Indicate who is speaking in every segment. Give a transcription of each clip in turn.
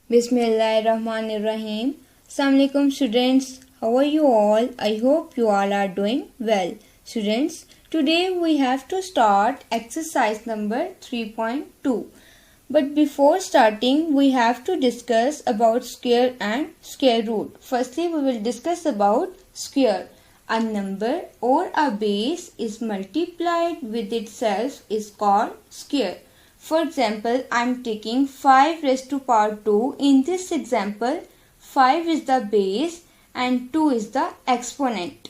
Speaker 1: Bismillahirrahmanirrahim. Assalamu alaikum students. How are you all? I hope you all are doing well. Students, today we have to start exercise number 3.2. But before starting, we have to discuss about square and square root. Firstly, we will discuss about square. A number or a base is multiplied with itself is called square. For example, I am taking 5 raised to power 2. In this example, 5 is the base and 2 is the exponent.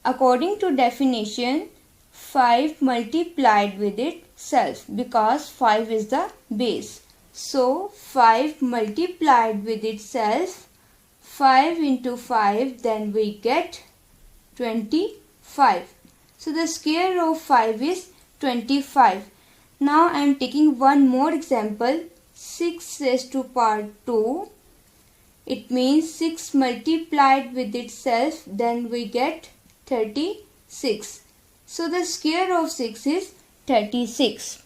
Speaker 1: According to definition, 5 multiplied with itself because 5 is the base. So, 5 multiplied with itself, 5 into 5, then we get 25. So, the square of 5 is 25. Now I am taking one more example, 6 raised to power 2. It means 6 multiplied with itself, then we get 36. So the square of 6 is 36.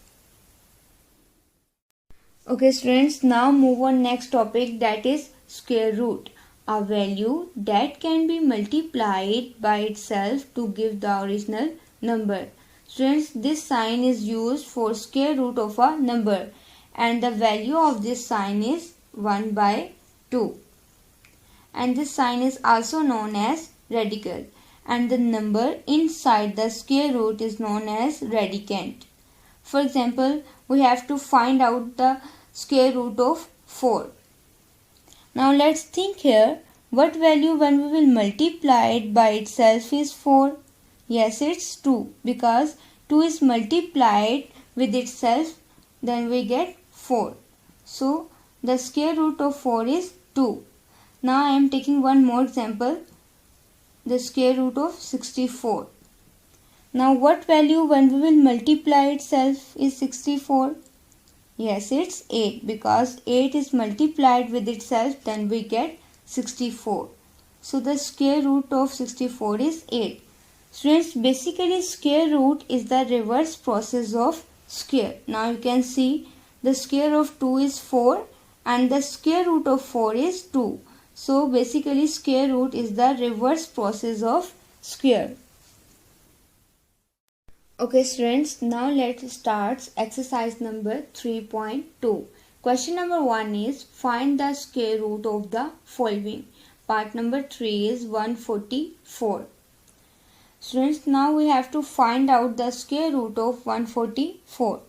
Speaker 1: Okay students, now move on next topic, that is square root. A value that can be multiplied by itself to give the original number. Students, this sign is used for square root of a number and the value of this sign is 1 by 2. And this sign is also known as radical and the number inside the square root is known as radicand. For example, we have to find out the square root of 4. Now let's think here, what value when we will multiply it by itself is 4? Yes, it's 2 because 2 is multiplied with itself, then we get 4. So, the square root of 4 is 2. Now, I am taking one more example, the square root of 64. Now, what value when we will multiply itself is 64? Yes, it's 8 because 8 is multiplied with itself, then we get 64. So, the square root of 64 is 8. Students, basically square root is the reverse process of square. Now you can see the square of 2 is 4 and the square root of 4 is 2. So basically square root is the reverse process of square. Okay students, now let's start exercise number 3.2. Question number 1 is find the square root of the following. Part number 3 is 144. Students, now we have to find out the square root of 144.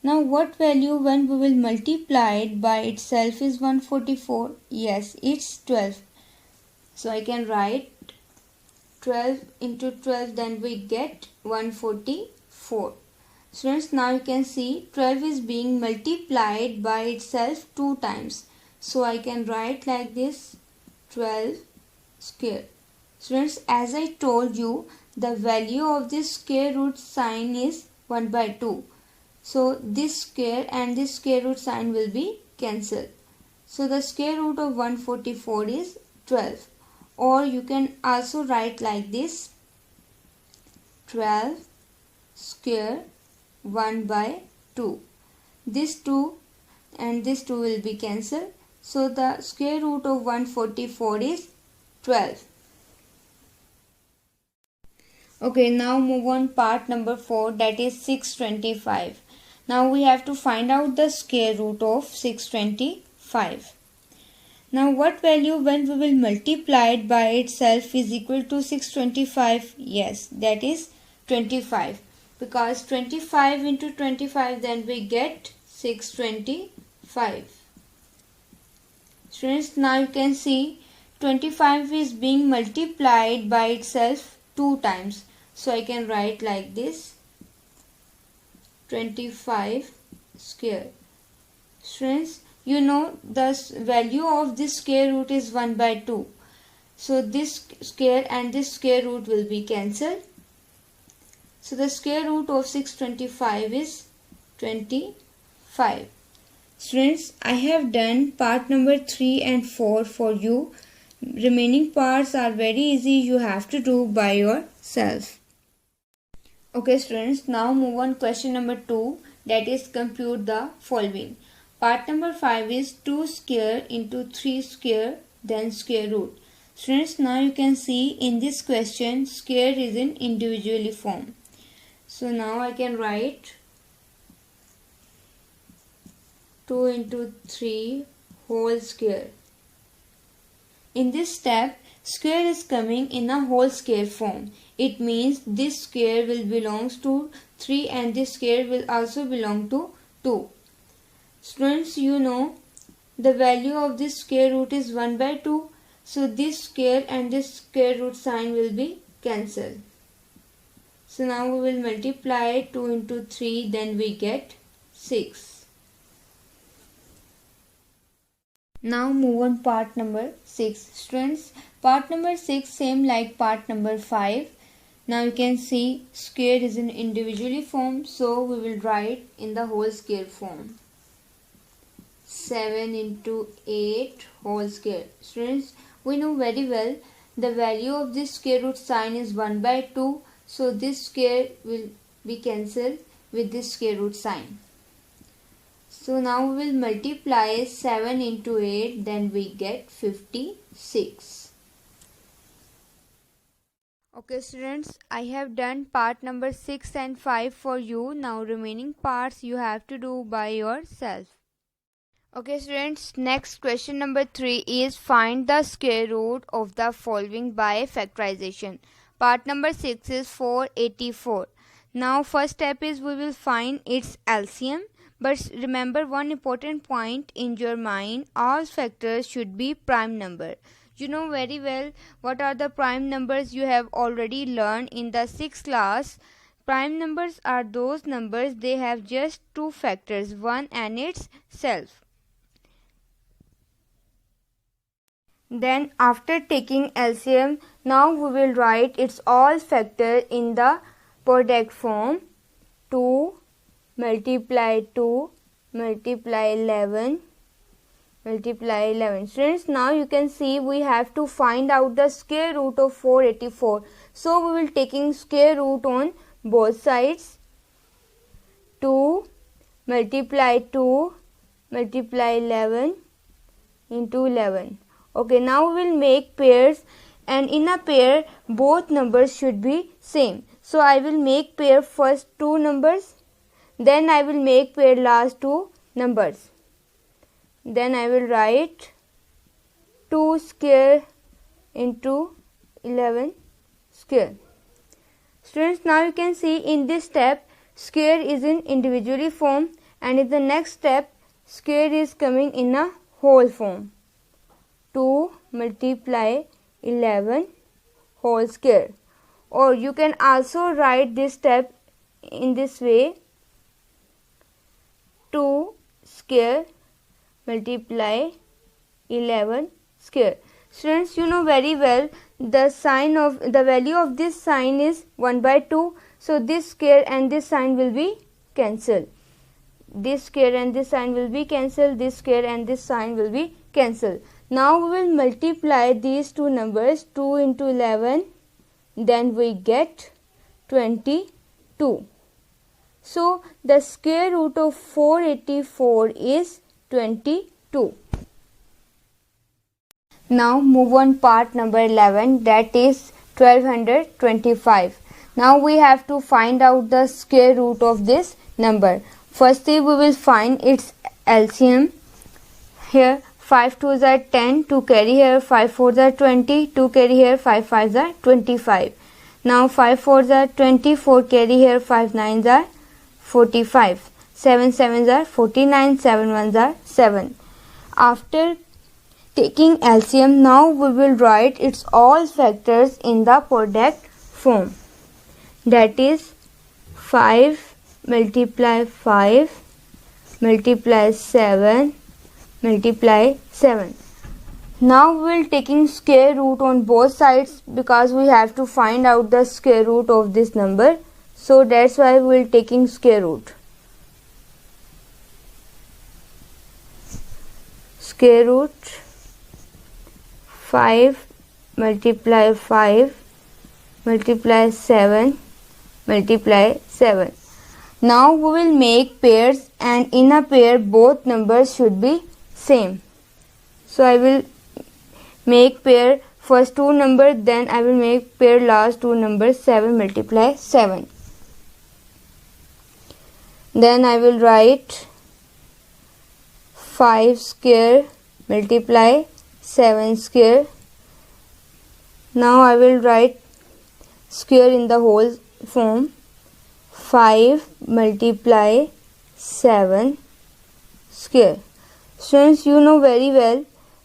Speaker 1: Now what value when we will multiply it by itself is 144? Yes, it's 12. So I can write 12 into 12, then we get 144. Students, now you can see 12 is being multiplied by itself 2 times. So I can write like this, 12 square. Students, as I told you, the value of this square root sign is 1 by 2. So, this square and this square root sign will be cancelled. So, the square root of 144 is 12. Or you can also write like this, 12 square 1 by 2. This 2 and this 2 will be cancelled. So, the square root of 144 is 12. Okay, now move on part number 4, that is 625. Now we have to find out the square root of 625. Now what value when we will multiply it by itself is equal to 625? Yes, that is 25. Because 25 into 25, then we get 625. Students, now you can see 25 is being multiplied by itself 2 times. So I can write like this, 25 square. Students, you know the value of this square root is 1 by 2. So this square and this square root will be cancelled. So the square root of 625 is 25. Students, I have done part number 3 and 4 for you. Remaining parts are very easy, you have to do by yourself. Okay students, now move on question number 2, that is compute the following. Part number 5 is 2 square into 3 square then square root. Students, now you can see in this question square is in individually form. So now I can write 2 into 3 whole square. In this step, square is coming in a whole square form. It means this square will belongs to 3 and this square will also belong to 2. Students, you know the value of this square root is 1 by 2. So this square and this square root sign will be cancelled. So now we will multiply 2 into 3, then we get 6. Now move on part number 6. Students, part number 6 same like part number 5. Now you can see square is in individually form, so we will write in the whole square form. 7 into 8 whole square. Students, we know very well the value of this square root sign is 1 by 2. So this square will be cancelled with this square root sign. So now we will multiply 7 into 8, then we get 56. Okay students, I have done part number 6 and 5 for you. Now remaining parts you have to do by yourself. Okay students, next question number 3 is find the square root of the following by factorization. Part number 6 is 484. Now first step is we will find its LCM. But remember one important point in your mind, all factors should be prime number. You know very well what are the prime numbers, you have already learned in the 6th class. Prime numbers are those numbers they have just two factors, one and its self. Then after taking LCM, now we will write its all factor in the product form. 2 multiply 2 multiply 11 multiply 11. Students, now you can see we have to find out the square root of 484. So we will taking square root on both sides. 2 multiply 2 multiply 11 into 11. Okay, now we will make pairs, and in a pair both numbers should be same. So I will make pair first two numbers, then I will make pair last two numbers. Then I will write 2 square into 11 square. Students, now you can see in this step square is in individually form, and in the next step square is coming in a whole form. 2 multiply 11 whole square. Or you can also write this step in this way. 2 square multiply 11 square. Students, you know very well the value of this sign is 1 by 2. So this square and this sign will be cancelled. This square and this sign will be cancelled. This square and this sign will be cancelled. Now we will multiply these two numbers, 2 into 11, then we get 22. So the square root of 484 is 22. Now move on part number 11, that is 1225. Now we have to find out the square root of this number. Firstly we will find its LCM. Here 5 2s are 10, 2 carry here, 5 4s are 20, 2 carry here, 5 5s are 25. Now 5 4s are 20, 4 carry here, 5 9s are 45, 7 7s are 49, 7 1s are 7. After taking LCM, now we will write its all factors in the product form. That is 5 multiply 5 multiply 7 multiply 7. Now we will taking square root on both sides because we have to find out the square root of this number. So that's why we will taking square root. Square root 5 multiply 5 multiply 7 multiply 7. Now we will make pairs, and in a pair both numbers should be same. So I will make pair first two numbers, then I will make pair last two numbers. 7 multiply 7. Then I will write 5 square multiply 7 square. Now I will write square in the whole form. 5 multiply 7 square. Since you know very well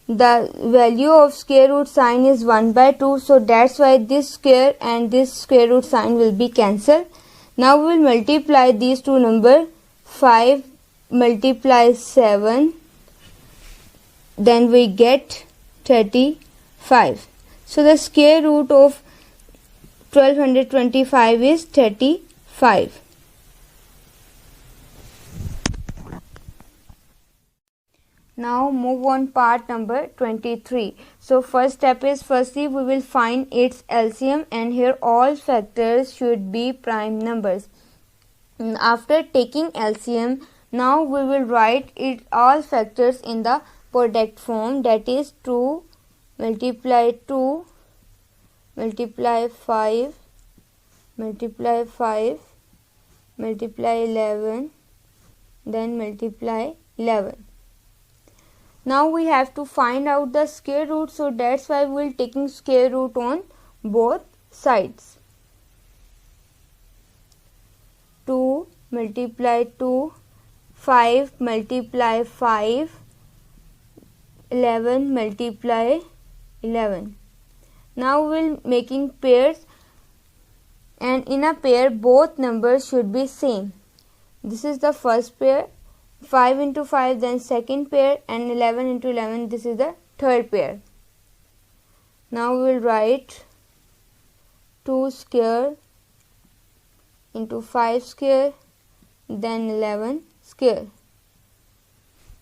Speaker 1: the value of square root sign is 1/2, so that's why this square and this square root sign will be cancelled. Now we will multiply these two numbers. 5 multiply 7, then we get 35. So the square root of 1225 is 35. Now move on part number 23. So first step is, firstly we will find its LCM, and here all factors should be prime numbers. After taking LCM, now we will write it all factors in the product form, that is 2 multiply 2 multiply 5 multiply 5 multiply 11, then multiply 11. Now we have to find out the square root, so that's why we will taking square root on both sides. 2 multiply 2, 5 multiply 5, 11 multiply 11. Now we will making pairs, and in a pair both numbers should be same. This is the first pair, 5 into 5, then second pair, and 11 into 11, this is the third pair. Now we will write 2 square into 5 square, then 11 square.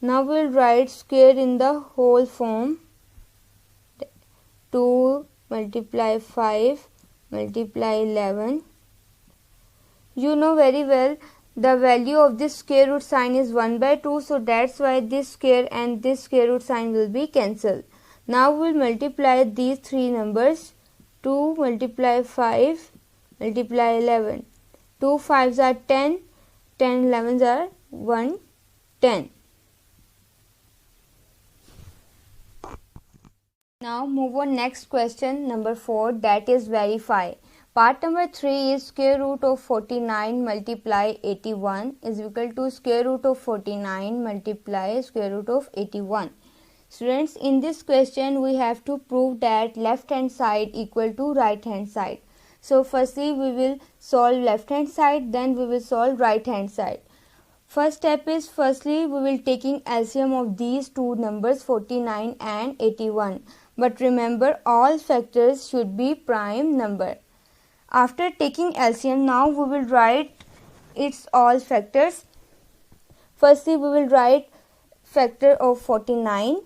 Speaker 1: Now we will write square in the whole form. 2 multiply 5 multiply 11. You know very well the value of this square root sign is 1/2, so that's why this square and this square root sign will be cancelled. Now we will multiply these three numbers. 2 multiply 5 multiply 11. 2 5s are 10, 10 11s are 110. Now move on next question number 4, that is verify. Part number 3 is square root of 49 multiply 81 is equal to square root of 49 multiply square root of 81. Students, in this question we have to prove that left hand side equal to right hand side. So firstly we will solve left hand side, then we will solve right hand side. First step is, firstly we will taking LCM of these two numbers 49 and 81. But remember all factors should be prime number. After taking LCM, now we will write its all factors. Firstly we will write factor of 49.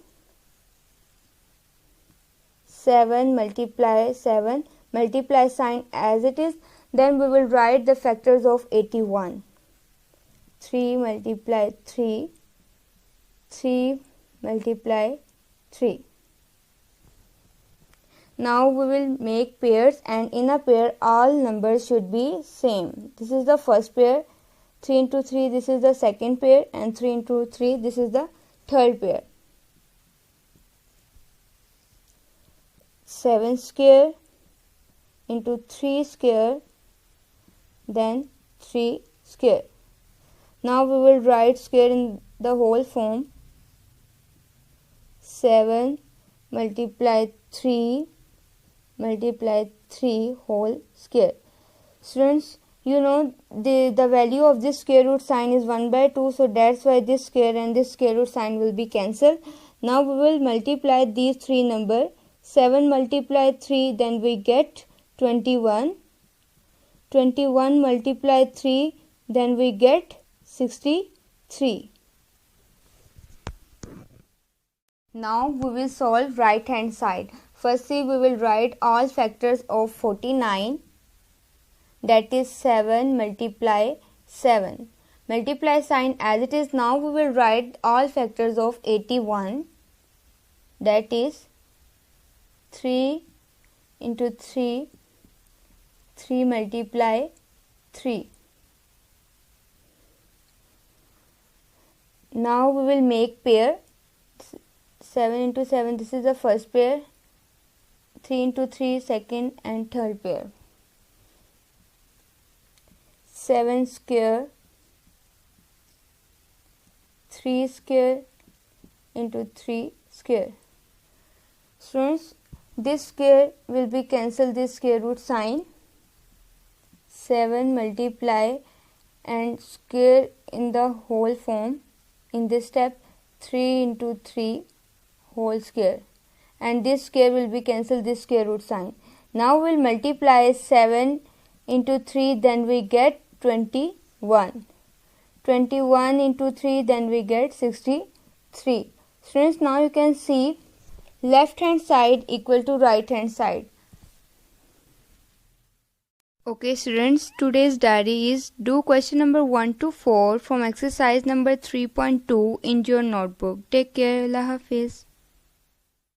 Speaker 1: 7 multiply 7, multiply sign as it is. Then we will write the factors of 81. 3 multiply 3, 3 multiply 3. Now we will make pairs, and in a pair all numbers should be same. This is the first pair, 3 into 3, this is the second pair, and 3 into 3, this is the third pair. 7 square into 3 square, then 3 square. Now we will write square in the whole form. 7 multiply 3 multiply 3 whole square. Students, you know the value of this square root sign is 1/2, so that's why this square and this square root sign will be cancelled. Now we will multiply these three numbers. 7 multiply 3, then we get 21. 21 multiply 3, then we get 63. Now we will solve right hand side. Firstly we will write all factors of 49, that is 7 multiply 7. Multiply sign as it is. Now we will write all factors of 81, that is 3 into 3, 3 multiply 3. Now we will make pair. 7 into 7, this is the first pair. 3 into 3, second and third pair. 7 square, 3 square into 3 square. Students, this square will be cancelled, this square root sign. 7 multiply and square in the whole form. In this step, 3 into 3 whole square, and this square will be cancelled, this square root sign. Now we'll multiply 7 into 3, then we get 21. 21 into 3, then we get 63. Students, now you can see left hand side equal to right hand side. Okay students, today's diary is do question number 1 to 4 from exercise number 3.2 in your notebook. Take care. Allah Hafiz.